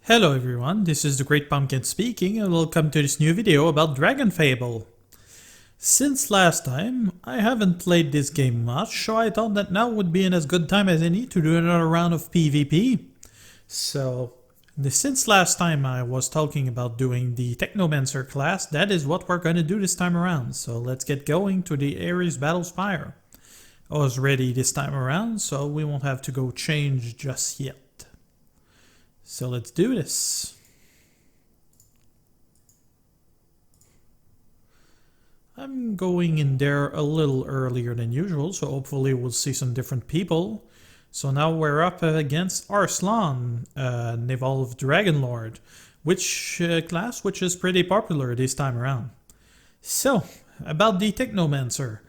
Hello everyone, this is the Great Pumpkin speaking and welcome to this new video about Dragonfable. Since last time, I haven't played this game much, so I thought that now would be as good time as any to do another round of PvP. So, since last time I was talking about doing the Technomancer class, that is what we're gonna do this time around. So let's get going to the Aeris Battlespire. I was ready this time around, so we won't have to go change just yet. So let's do this. I'm going in there a little earlier than usual, so hopefully we'll see some different people. So now we're up against Arslan, an evolved DragonLord, which class which is pretty popular this time around. So, about the Technomancer.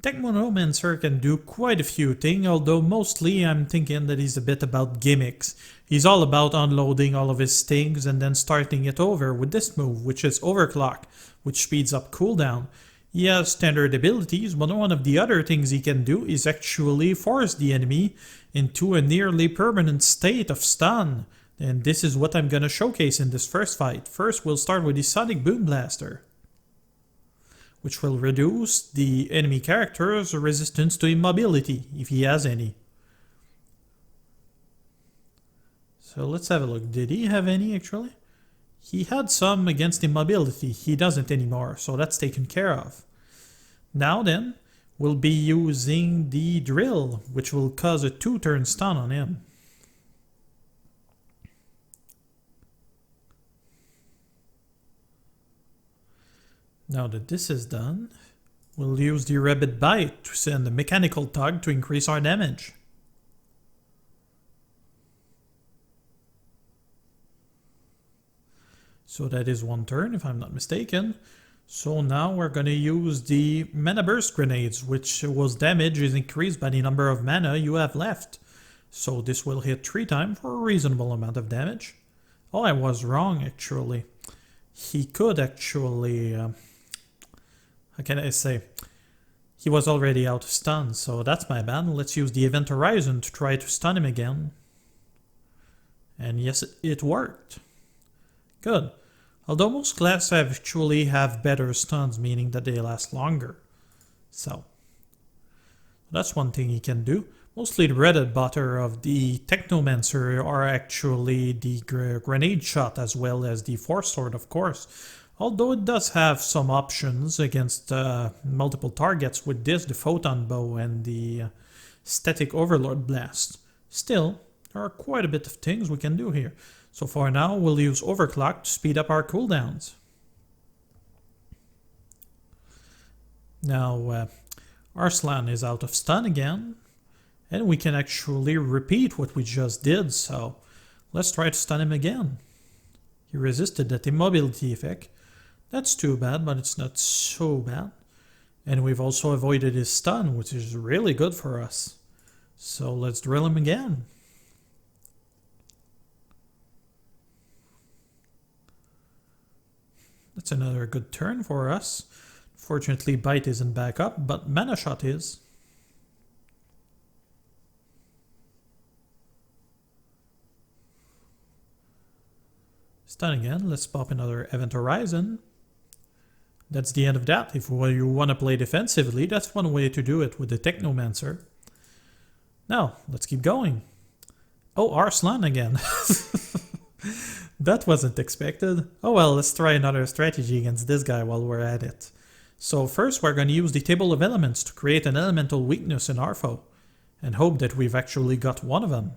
Technomancer can do quite a few things, although mostly I'm thinking that he's a bit about gimmicks. He's all about unloading all of his things and then starting it over with this move, which is Overclock, which speeds up cooldown. He has standard abilities, but one of the other things he can do is actually force the enemy into a nearly permanent state of stun. And this is what I'm gonna showcase in this first fight. First, we'll start with the Sonic Boom Blaster, which will reduce the enemy character's resistance to immobility, if he has any. So let's have a look. Did he have any actually? He had some against immobility. He doesn't anymore, so that's taken care of. Now then, we'll be using the drill, which will cause a 2-turn stun on him. Now that this is done, we'll use the Rabbit Bite to send a mechanical tug to increase our damage. So that is 1 turn if I'm not mistaken. So now we're going to use the Mana Burst Grenades, which was damage is increased by the number of mana you have left. So this will hit 3 times for a reasonable amount of damage. Oh, I was wrong actually. He could actually... how can I say? He was already out of stun, so that's my bad. Let's use the Event Horizon to try to stun him again. And yes, it worked. Good. Although most classes actually have better stuns, meaning that they last longer. So, that's one thing he can do. Mostly the bread and butter of the Technomancer are actually the Grenade Shot as well as the Force Sword, of course. Although it does have some options against multiple targets with this, the Photon Bow and the Static Overlord Blast. Still, there are quite a bit of things we can do here. So for now, we'll use Overclock to speed up our cooldowns. Now, Arslan is out of stun again, and we can actually repeat what we just did, so let's try to stun him again. He resisted that immobility effect. That's too bad, but it's not so bad. And we've also avoided his stun, which is really good for us. So let's drill him again. That's another good turn for us. Fortunately, Bite isn't back up, but Mana Shot is. Stun again. Let's pop another Event Horizon. That's the end of that. If you want to play defensively, that's one way to do it with the Technomancer. Now, let's keep going. Oh, Arslan again. That wasn't expected. Oh well, let's try another strategy against this guy while we're at it. So first we're going to use the Table of Elements to create an elemental weakness in our foe, and hope that we've actually got one of them.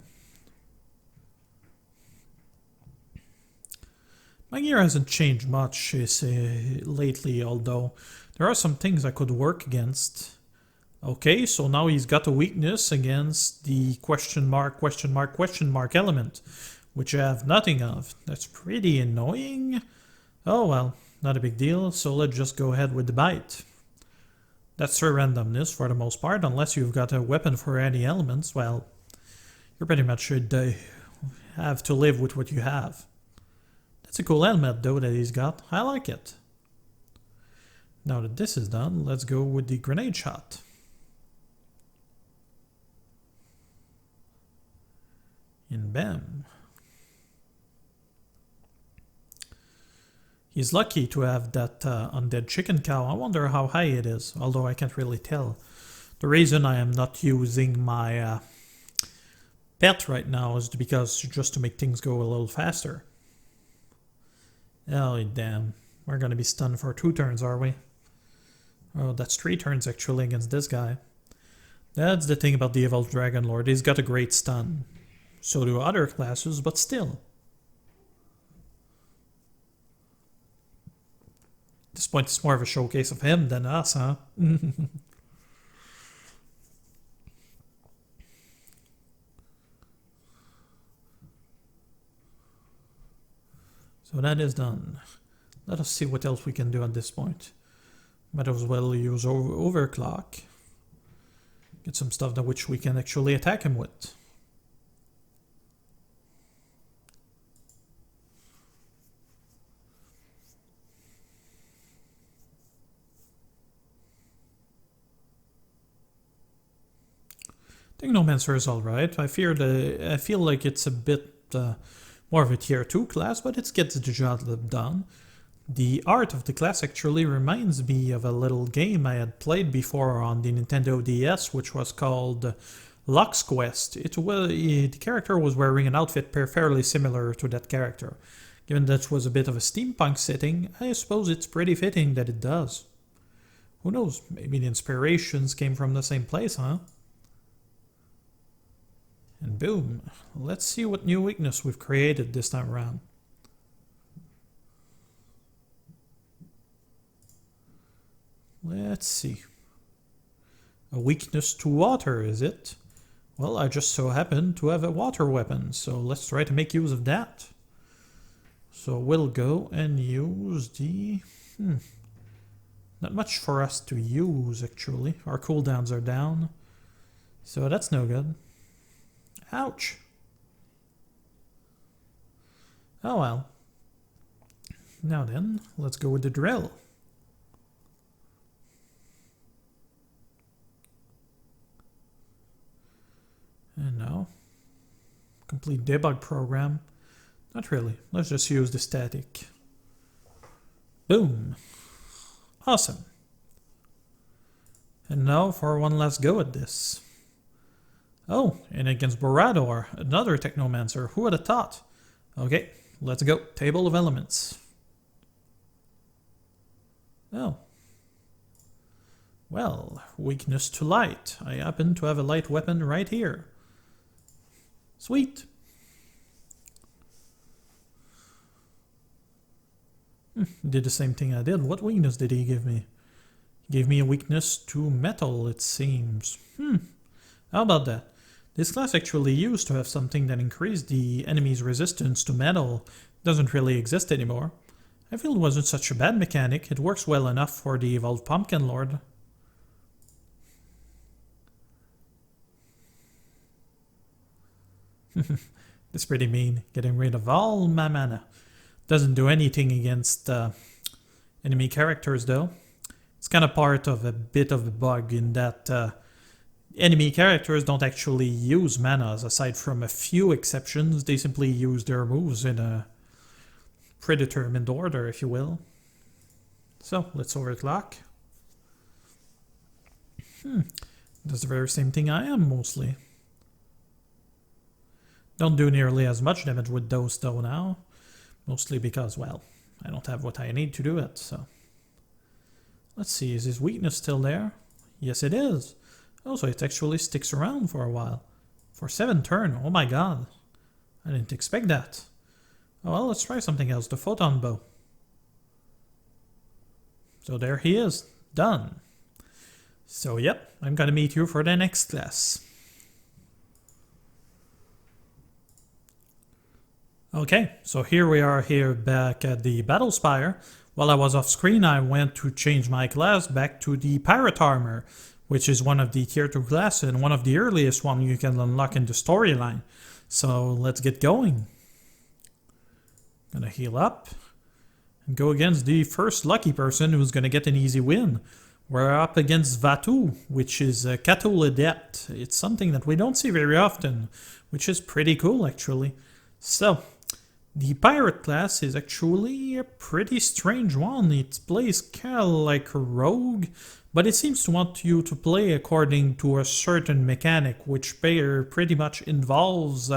My gear hasn't changed much lately, although there are some things I could work against. Okay, so now he's got a weakness against the question mark element, which I have nothing of. That's pretty annoying. Oh well, not a big deal, so let's just go ahead with the Bite. That's her randomness for the most part, unless you've got a weapon for any elements, well, you pretty much should have to live with what you have. That's a cool helmet though that he's got, I like it. Now that this is done, let's go with the Grenade Shot. And bam. He's lucky to have that undead chicken cow. I wonder how high it is, although I can't really tell. The reason I am not using my pet right now is because just to make things go a little faster. Oh damn, we're gonna be stunned for 2 turns, are we? Oh, that's 3 turns actually against this guy. That's the thing about the evolved Dragonlord, he's got a great stun. So do other classes, but still. At this point it's more of a showcase of him than us, huh? So that is done. Let us see what else we can do at this point. Might as well use overclock. Get some stuff that which we can actually attack him with. Technomancer is alright. I feel like it's a bit more of a tier 2 class, but it gets the job done. The art of the class actually reminds me of a little game I had played before on the Nintendo DS, which was called Lock's Quest. The character was wearing an outfit fairly similar to that character. Given that it was a bit of a steampunk setting, I suppose it's pretty fitting that it does. Who knows, maybe the inspirations came from the same place, huh? And boom, let's see what new weakness we've created this time around. Let's see. A weakness to water, is it? Well, I just so happen to have a water weapon, so let's try to make use of that. So we'll go and use the... Not much for us to use, actually. Our cooldowns are down. So that's no good. Ouch. Oh well. Now then, let's go with the drill. And now, complete debug program. Not really, let's just use the static. Boom. Awesome. And now for one last go at this. Oh, and against Borador, another Technomancer. Who would have thought? Okay, let's go. Table of Elements. Oh. Well, weakness to light. I happen to have a light weapon right here. Sweet. Did the same thing I did. What weakness did he give me? He gave me a weakness to metal, it seems. How about that? This class actually used to have something that increased the enemy's resistance to metal. It doesn't really exist anymore. I feel it wasn't such a bad mechanic. It works well enough for the evolved Pumpkin Lord. That's pretty mean, getting rid of all my mana. Doesn't do anything against enemy characters though. It's kind of part of a bit of a bug in that enemy characters don't actually use manas. Aside from a few exceptions, they simply use their moves in a predetermined order, if you will. So, let's overclock. Does the very same thing I am, mostly. Don't do nearly as much damage with those though now. Mostly because, well, I don't have what I need to do it, so. Let's see, is his weakness still there? Yes, it is. Oh, so it actually sticks around for a while. For 7 turns, oh my god. I didn't expect that. Oh, well, let's try something else, the photon bow. So there he is, done. So yep, I'm gonna meet you for the next class. Okay, so here we are back at the Battlespire. While I was off screen, I went to change my class back to the Pirate Armor, which is one of the tier 2 classes and one of the earliest one you can unlock in the storyline. So let's get going. Gonna heal up and go against the first lucky person who's gonna get an easy win. We're up against Vatu, which is a Cthulhu Adept. It's something that we don't see very often, which is pretty cool actually. So, The pirate class is actually a pretty strange one. It plays kind of like a rogue, but it seems to want you to play according to a certain mechanic, which pretty much involves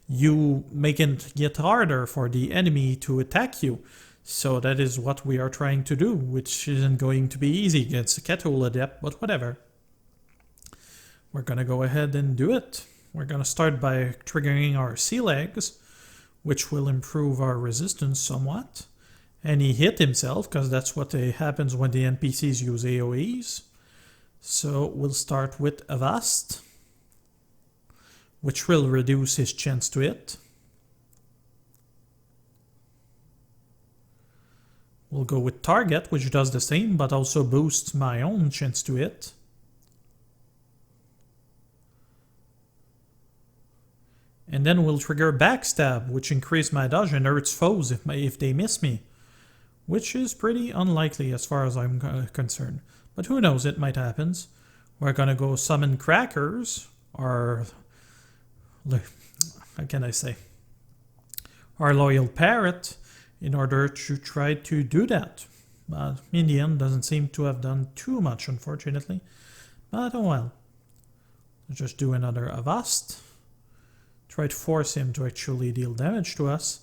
you making it get harder for the enemy to attack you. So that is what we are trying to do, which isn't going to be easy against a Cthulhu Adept, but whatever. We're gonna go ahead and do it. We're gonna start by triggering our sea legs, which will improve our resistance somewhat. And he hit himself, because that's what happens when the NPCs use AoEs. So we'll start with Avast, which will reduce his chance to hit. We'll go with Target, which does the same, but also boosts my own chance to hit. And then we'll trigger Backstab, which increases my dodge and hurts foes if they miss me. Which is pretty unlikely as far as I'm concerned. But who knows, it might happen. We're gonna go summon Crackers, or... how can I say? Our loyal parrot, in order to try to do that. But in the end, doesn't seem to have done too much, unfortunately. But oh well. Let's just do another Avast. Try to force him to actually deal damage to us,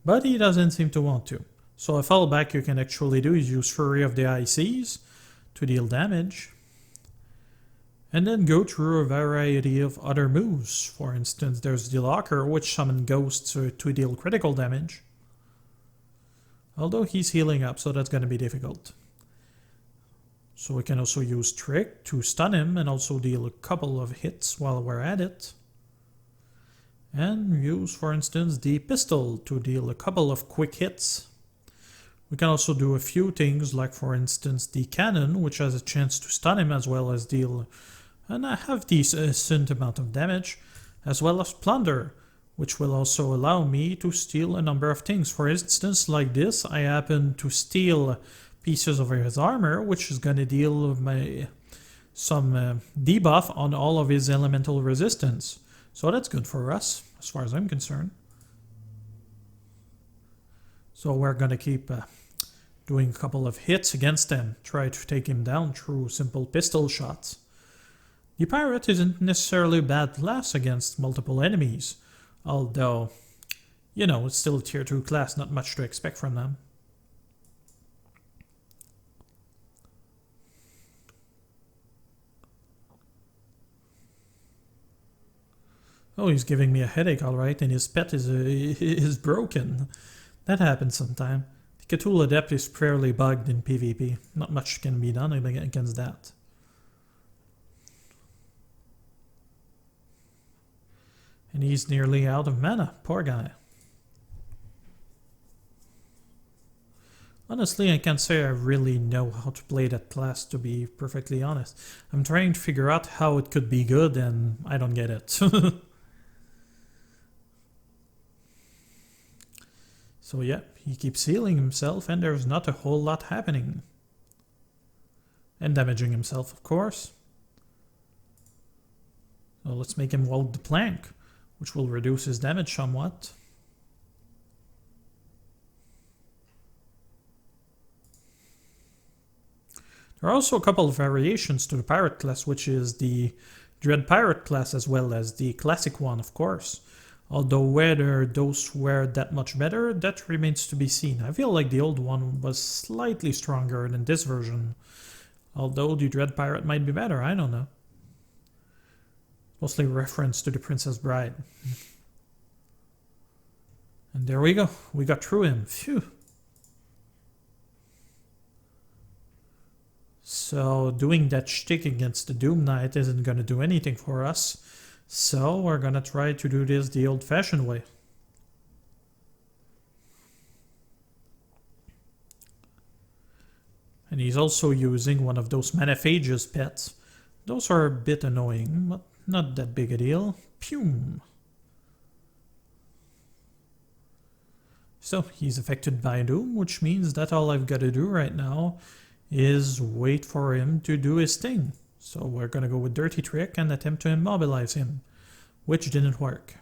but he doesn't seem to want to. So a fallback you can actually do is use Fury of the High Seas to deal damage, and then go through a variety of other moves. For instance, there's the Locker, which summons Ghosts to deal critical damage. Although he's healing up, so that's going to be difficult. So we can also use Trick to stun him and also deal a couple of hits while we're at it. And use, for instance, the Pistol to deal a couple of quick hits. We can also do a few things, like for instance the Cannon, which has a chance to stun him as well as deal a half decent amount of damage, as well as Plunder, which will also allow me to steal a number of things. For instance, like this, I happen to steal pieces of his armor, which is going to deal some debuff on all of his elemental resistance. So that's good for us, as far as I'm concerned. So we're gonna keep doing a couple of hits against him, try to take him down through simple pistol shots. The pirate isn't necessarily a bad class against multiple enemies, although, you know, it's still a tier 2 class, not much to expect from them. Oh, he's giving me a headache, alright, and his pet is broken. That happens sometime. The Cthulhu Adept is fairly bugged in PvP. Not much can be done against that. And he's nearly out of mana. Poor guy. Honestly, I can't say I really know how to play that class, to be perfectly honest. I'm trying to figure out how it could be good, and I don't get it. So yeah, he keeps healing himself and there's not a whole lot happening. And damaging himself, of course. So let's make him walk the plank, which will reduce his damage somewhat. There are also a couple of variations to the pirate class, which is the Dread Pirate class as well as the classic one, of course. Although whether those were that much better, that remains to be seen. I feel like the old one was slightly stronger than this version. Although the Dread Pirate might be better, I don't know. Mostly reference to the Princess Bride. And there we go. We got through him. Phew. So doing that shtick against the Doom Knight isn't going to do anything for us. So we're going to try to do this the old-fashioned way. And he's also using one of those Manaphage's pets. Those are a bit annoying, but not that big a deal. Pew! So he's affected by Doom, which means that all I've got to do right now is wait for him to do his thing. So we're gonna go with Dirty Trick and attempt to immobilize him, which didn't work.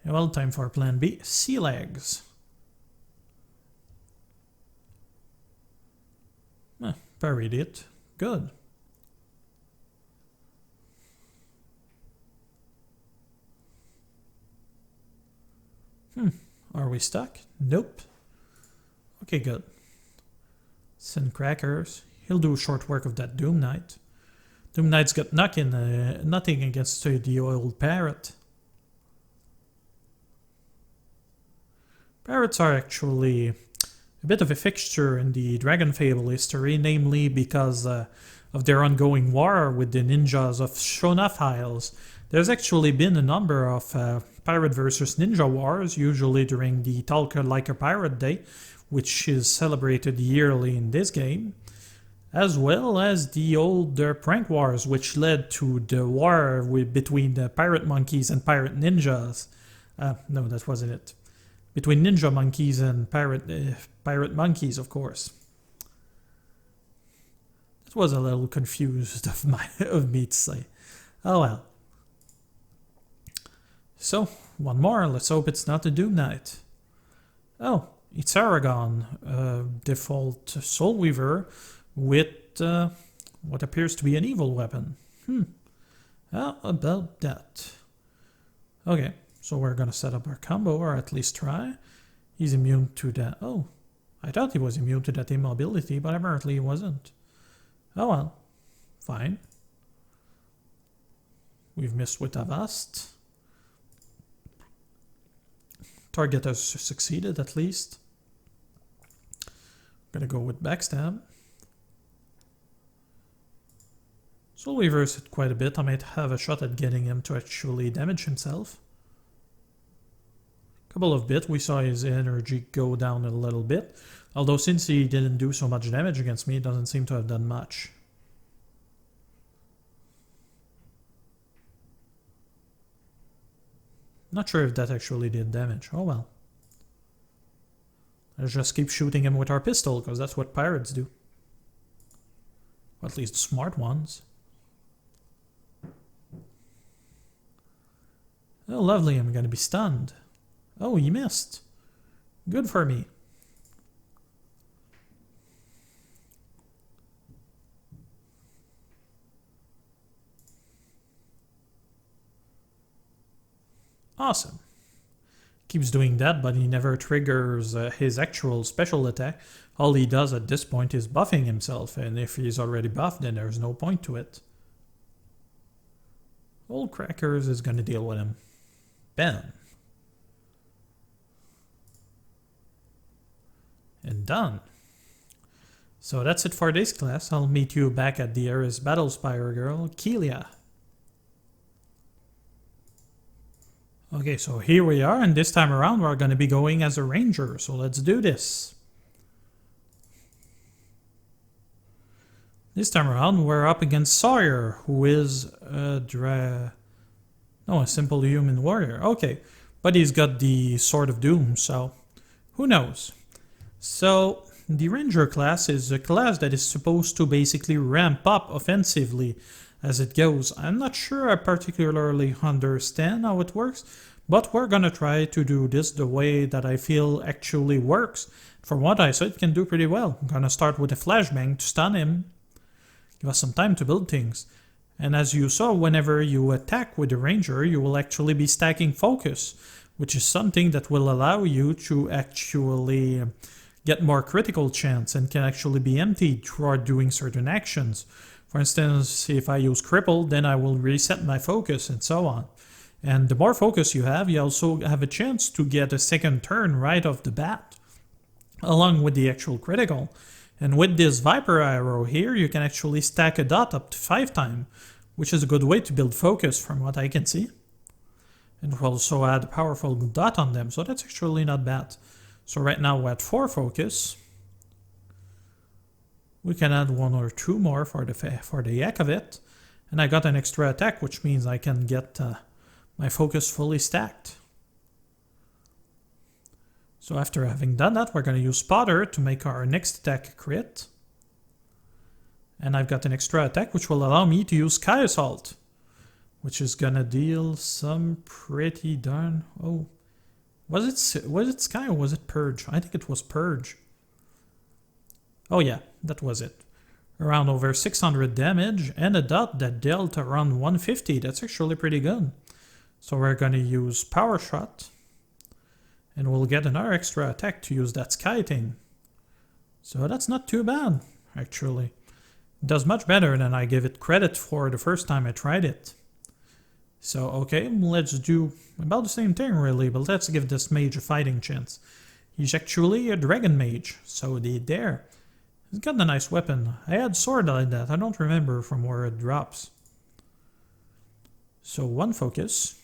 Well, time for plan B. Sea legs. Parried it. Good. Are we stuck? Nope. Okay, good. Send crackers. He'll do short work of that Doom Knight. Doom Knight's got nothing against the old parrot. Parrots are actually a bit of a fixture in the Dragonfable history, namely because of their ongoing war with the ninjas of Shonath Isles. There's actually been a number of pirate versus ninja wars, usually during the Talca Like a Pirate Day, which is celebrated yearly in this game, as well as the old prank wars, which led to the war between the pirate monkeys and pirate ninjas. No, that wasn't it. Between ninja monkeys and pirate monkeys, of course. That was a little confused of me to say. Oh well. So, one more. Let's hope it's not a Doom Knight. Oh, it's Aragon, default Soul Weaver with what appears to be an evil weapon. How about that? Okay, so we're gonna set up our combo, or at least try. He's immune to that. Oh, I thought he was immune to that immobility, but apparently he wasn't. Oh well, fine. We've missed with Avast. Target has succeeded at least. I'm gonna go with Backstab. Soul Weaver's hit quite a bit. I might have a shot at getting him to actually damage himself. Couple of bit, we saw his energy go down a little bit. Although since he didn't do so much damage against me, it doesn't seem to have done much. Not sure if that actually did damage. Oh well. Let's just keep shooting him with our pistol, because that's what pirates do. Or at least smart ones. Oh lovely, I'm gonna be stunned. Oh, he missed. Good for me. Awesome. Keeps doing that, but he never triggers his actual special attack. All he does at this point is buffing himself, and if he's already buffed, then there's no point to it. Old Crackers is gonna deal with him. Bam. And done. So that's it for this class. I'll meet you back at the Aeris Battlespire girl, Keelia. Okay, so here we are, and this time around we're going to be going as a ranger, so let's do this. This time around we're up against Sawyer, who is a simple human warrior. Okay, but he's got the Sword of Doom, so who knows. So, the ranger class is a class that is supposed to basically ramp up offensively as it goes. I'm not sure I particularly understand how it works, but we're gonna try to do this the way that I feel actually works. From what I saw, it can do pretty well. I'm gonna start with a flashbang to stun him, give us some time to build things. And as you saw, whenever you attack with the ranger, you will actually be stacking focus, which is something that will allow you to actually get more critical chance and can actually be emptied throughout doing certain actions. For instance, if I use cripple, then I will reset my focus and so on. And the more focus you also have a chance to get a second turn right off the bat, along with the actual critical. And with this Viper arrow here, you can actually stack a dot up to 5 times, which is a good way to build focus from what I can see. And we'll also add a powerful dot on them, so that's actually not bad. So right now we're at 4 focus. We can add 1 or 2 more for the heck of it. And I got an extra attack, which means I can get my focus fully stacked. So after having done that, we're going to use Spotter to make our next attack a crit. And I've got an extra attack, which will allow me to use Sky Assault, which is going to deal some pretty darn... Oh, Was it Sky or was it Purge? I think it was Purge. Oh yeah, that was it. Around over 600 damage and a dot that dealt around 150. That's actually pretty good. So we're gonna use Power Shot. And we'll get another extra attack to use that Sky thing. So that's not too bad, actually. It does much better than I give it credit for the first time I tried it. So, okay, let's do about the same thing really, but let's give this mage a fighting chance. He's actually a dragon mage, so there. He's got a nice weapon. I had sword like that, I don't remember from where it drops. So 1 focus.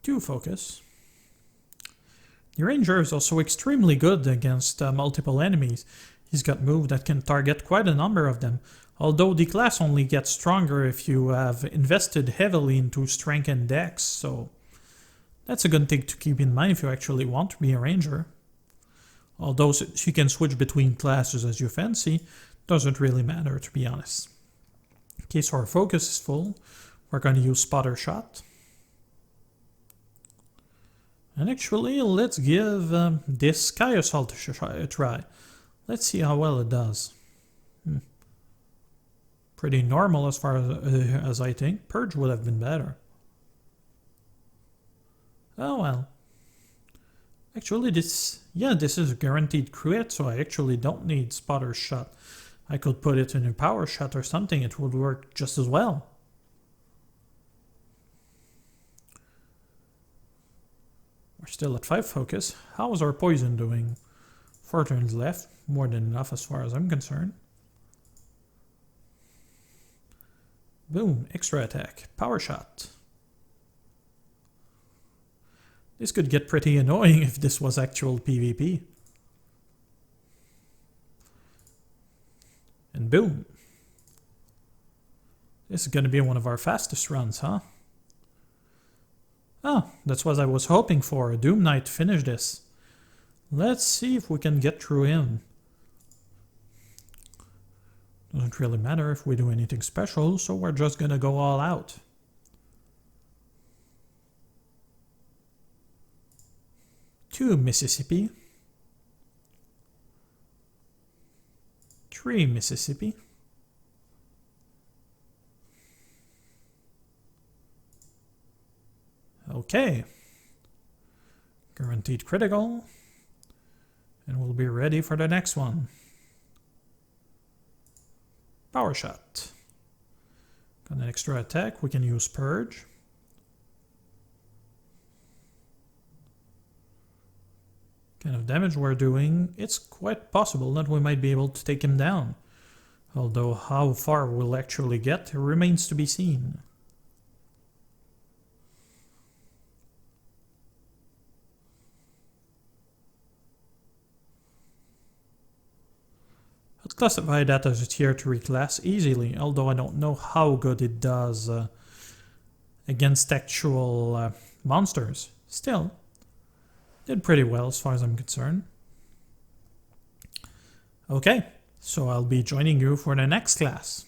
2 focus. The ranger is also extremely good against multiple enemies. He's got moves that can target quite a number of them. Although the class only gets stronger if you have invested heavily into strength and dex, so that's a good thing to keep in mind if you actually want to be a ranger. Although she can switch between classes as you fancy, doesn't really matter to be honest. Okay, so our focus is full. We're going to use Spotter Shot. And actually, let's give this Sky Assault a try. Let's see how well it does. Pretty normal as far as I think. Purge would have been better. Oh well. Actually this is a guaranteed crit, so I actually don't need Spotter Shot. I could put it in a Power Shot or something, it would work just as well. We're still at 5 focus. How is our poison doing? 4 turns left, more than enough as far as I'm concerned. Boom, extra attack, Power Shot. This could get pretty annoying if this was actual PvP. And boom. This is going to be one of our fastest runs, huh? Oh, that's what I was hoping for. Doom Knight to finish this. Let's see if we can get through him. Doesn't really matter if we do anything special, so we're just going to go all out. Two Mississippi. 3 Mississippi. Okay. Guaranteed critical. And we'll be ready for the next one. Power Shot. Got an extra attack, we can use Purge. Kind of damage we're doing, it's quite possible that we might be able to take him down. Although how far we'll actually get remains to be seen. I'd classify that as a tier 3 class easily, although I don't know how good it does against actual monsters. Still, did pretty well as far as I'm concerned. Okay, so I'll be joining you for the next class.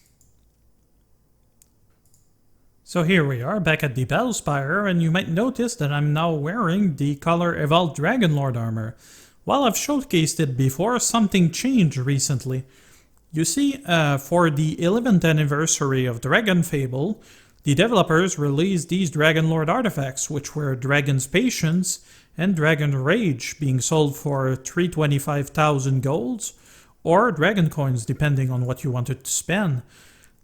So here we are back at the Battlespire, and you might notice that I'm now wearing the color Evolved DragonLord armor. While I've showcased it before, something changed recently. You see, for the 11th anniversary of Dragonfable, the developers released these DragonLord artifacts, which were Dragon's Patience and Dragon Rage, being sold for 325,000 golds, or Dragon Coins, depending on what you wanted to spend.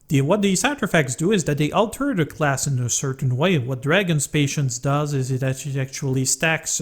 What these artifacts do is that they alter the class in a certain way. What Dragon's Patience does is it actually stacks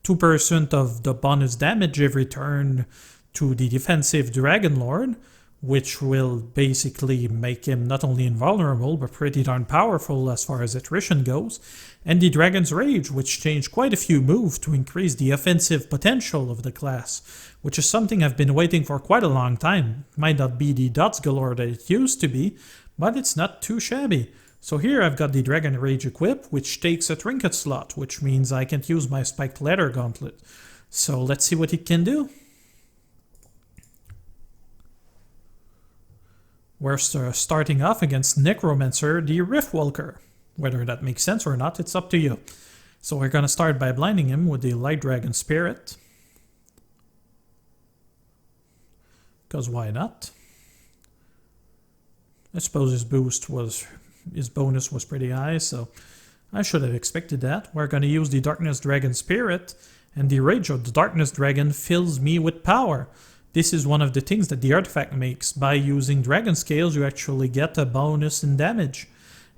2% of the bonus damage every turn to the defensive DragonLord, which will basically make him not only invulnerable, but pretty darn powerful as far as attrition goes, and the Dragon's Rage, which changed quite a few moves to increase the offensive potential of the class, which is something I've been waiting for quite a long time. It might not be the dots galore that it used to be, but it's not too shabby. So here I've got the Dragon Rage equip, which takes a trinket slot, which means I can't use my spiked leather gauntlet. So let's see what it can do. We're starting off against Necromancer, the Riftwalker. Whether that makes sense or not, it's up to you. So we're going to start by blinding him with the Light Dragon Spirit. Because why not? I suppose his bonus was pretty high, so I should have expected that. We're going to use the Darkness Dragon Spirit, and the Rage of the Darkness Dragon fills me with power. This is one of the things that the artifact makes. By using Dragon Scales, you actually get a bonus in damage.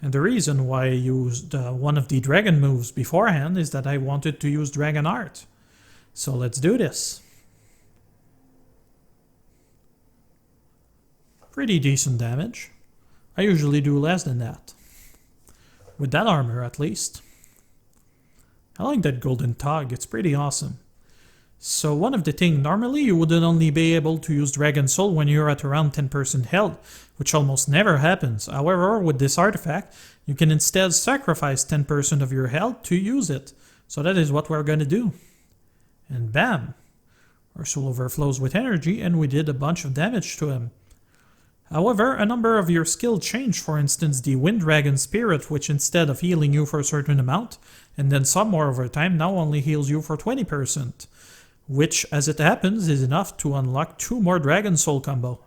And the reason why I used one of the dragon moves beforehand is that I wanted to use Dragon Art. So let's do this. Pretty decent damage. I usually do less than that. With that armor, at least. I like that golden tog, it's pretty awesome. So one of the things, normally you wouldn't only be able to use Dragon Soul when you're at around 10% health, which almost never happens. However, with this artifact, you can instead sacrifice 10% of your health to use it. So that is what we're going to do. And bam! Our soul overflows with energy and we did a bunch of damage to him. However, a number of your skills change, for instance the Wind Dragon Spirit, which instead of healing you for a certain amount, and then some more over time, now only heals you for 20%. Which, as it happens, is enough to unlock 2 more Dragon Soul combo.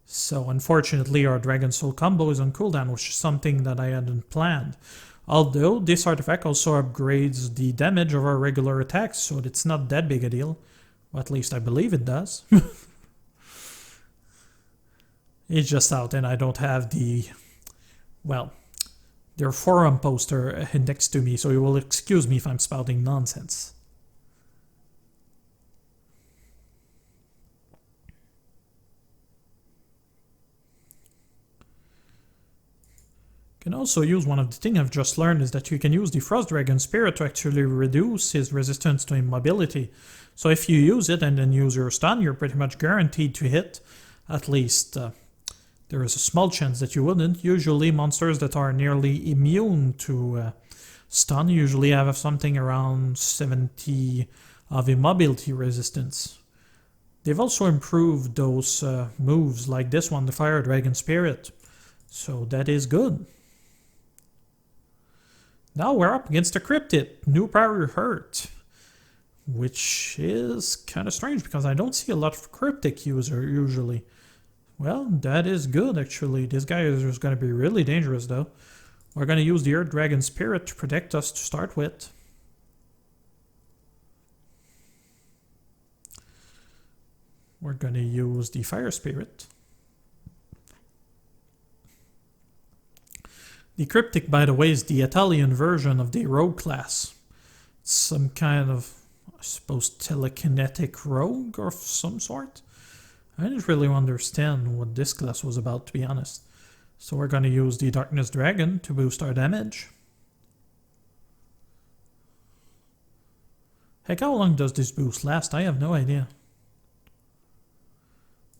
So unfortunately our Dragon Soul combo is on cooldown, which is something that I hadn't planned. Although this artifact also upgrades the damage of our regular attacks, so it's not that big a deal. Well, at least I believe it does. It's just out and I don't have the, well, their forum poster next to me, so you will excuse me if I'm spouting nonsense. You can also use one of the things I've just learned is that you can use the Frost Dragon Spirit to actually reduce his resistance to immobility. So if you use it and then use your stun, you're pretty much guaranteed to hit. At least there is a small chance that you wouldn't. Usually monsters that are nearly immune to stun usually have something around 70 of immobility resistance. They've also improved those moves like this one, the Fire Dragon Spirit. So that is good. Now we're up against a Cryptid, new Parry Hurt, which is kind of strange because I don't see a lot of Cryptic user usually. Well, that is good actually. This guy is going to be really dangerous though. We're going to use the Earth Dragon Spirit to protect us to start with. We're going to use the Fire Spirit. The Cryptic, by the way, is the Italian version of the Rogue class. It's some kind of, I suppose, telekinetic rogue of some sort. I didn't really understand what this class was about, to be honest. So we're going to use the Darkness Dragon to boost our damage. Heck, how long does this boost last? I have no idea.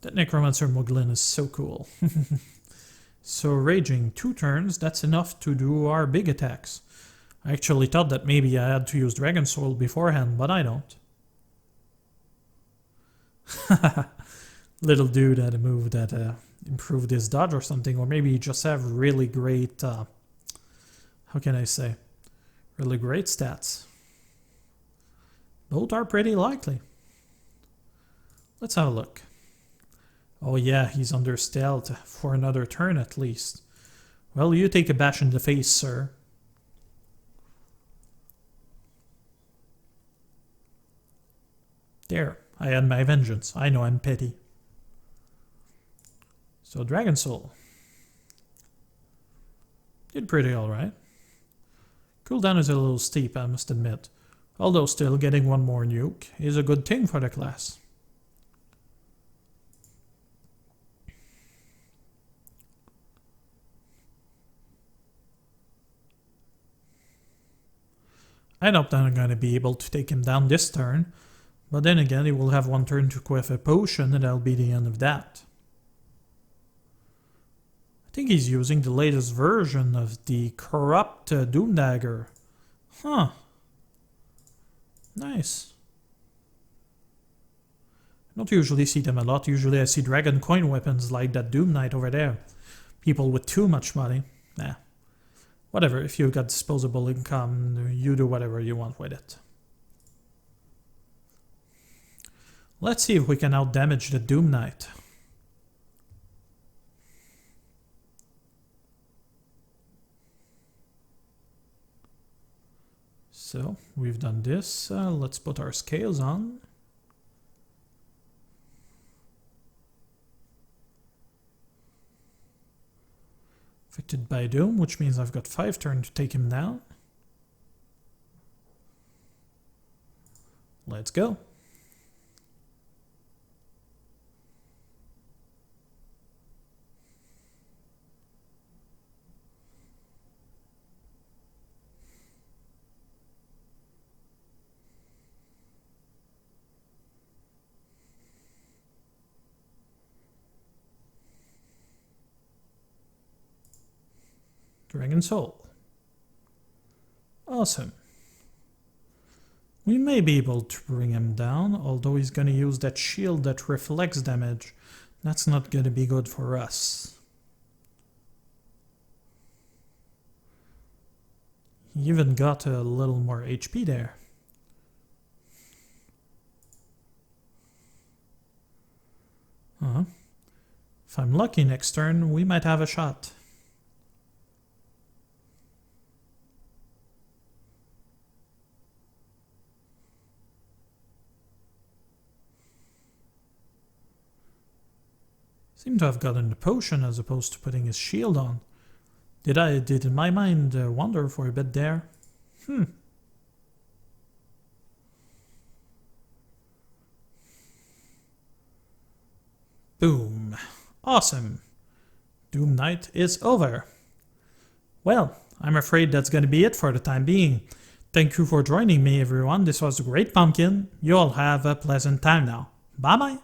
That Necromancer Muglin is so cool. So raging 2 turns, that's enough to do our big attacks. I actually thought that maybe I had to use Dragon Soul beforehand, but I don't. Little dude had a move that improved his dodge or something, or maybe you just have really great, how can I say, really great stats. Both are pretty likely. Let's have a look. Oh yeah, he's under stealth for another turn at least. Well, you take a bash in the face, sir. There, I had my vengeance. I know I'm petty. So Dragon Soul. Did pretty alright. Cooldown is a little steep, I must admit. Although still getting 1 more nuke is a good thing for the class. I doubt that I'm going to be able to take him down this turn, but then again he will have 1 turn to quaff a potion and that'll be the end of that. I think he's using the latest version of the corrupt Doom Dagger. Huh. Nice. I don't usually see them a lot. Usually I see dragon coin weapons like that Doom Knight over there. People with too much money. Nah. Whatever, if you got disposable income, you do whatever you want with it. Let's see if we can outdamage the Doom Knight. So, we've done this. Let's put our scales on. Affected by Doom, which means I've got 5 turns to take him down. Let's go. Dragon Soul. Awesome. We may be able to bring him down, although he's going to use that shield that reflects damage. That's not going to be good for us. He even got a little more HP there. If I'm lucky next turn, we might have a shot. Seem to have gotten the potion as opposed to putting his shield on. Did my mind wander for a bit there? Boom. Awesome. Doom Knight is over. Well, I'm afraid that's going to be it for the time being. Thank you for joining me, everyone. This was a great pumpkin. You all have a pleasant time now. Bye-bye.